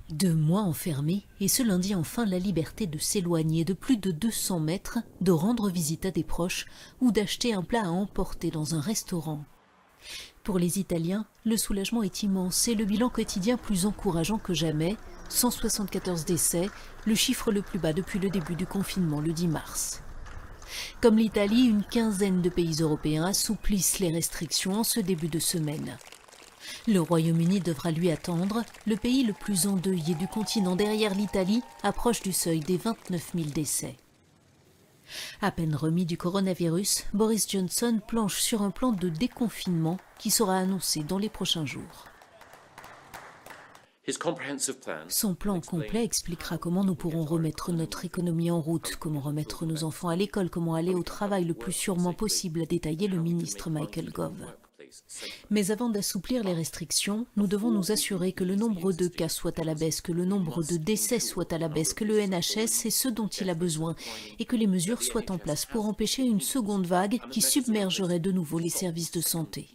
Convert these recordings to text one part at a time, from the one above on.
2 mois enfermés, et ce lundi enfin la liberté de s'éloigner de plus de 200 mètres, de rendre visite à des proches ou d'acheter un plat à emporter dans un restaurant. Pour les Italiens, le soulagement est immense et le bilan quotidien plus encourageant que jamais. 174 décès, le chiffre le plus bas depuis le début du confinement le 10 mars. Comme l'Italie, une quinzaine de pays européens assouplissent les restrictions en ce début de semaine. Le Royaume-Uni devra lui attendre. Le pays le plus endeuillé du continent derrière l'Italie approche du seuil des 29 000 décès. À peine remis du coronavirus, Boris Johnson planche sur un plan de déconfinement qui sera annoncé dans les prochains jours. Son plan complet expliquera comment nous pourrons remettre notre économie en route, comment remettre nos enfants à l'école, comment aller au travail le plus sûrement possible, a détaillé le ministre Michael Gove. Mais avant d'assouplir les restrictions, nous devons nous assurer que le nombre de cas soit à la baisse, que le nombre de décès soit à la baisse, que le NHS ait ce dont il a besoin et que les mesures soient en place pour empêcher une seconde vague qui submergerait de nouveau les services de santé.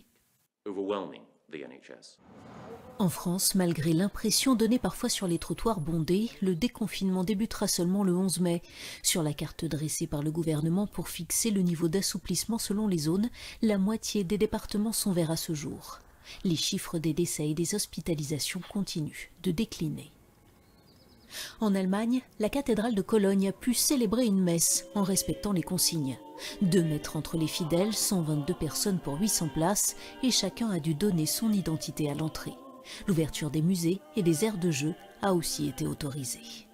En France, malgré l'impression donnée parfois sur les trottoirs bondés, le déconfinement débutera seulement le 11 mai. Sur la carte dressée par le gouvernement pour fixer le niveau d'assouplissement selon les zones, la moitié des départements sont verts à ce jour. Les chiffres des décès et des hospitalisations continuent de décliner. En Allemagne, la cathédrale de Cologne a pu célébrer une messe en respectant les consignes. 2 mètres entre les fidèles, 122 personnes pour 800 places et chacun a dû donner son identité à l'entrée. L'ouverture des musées et des aires de jeu a aussi été autorisée.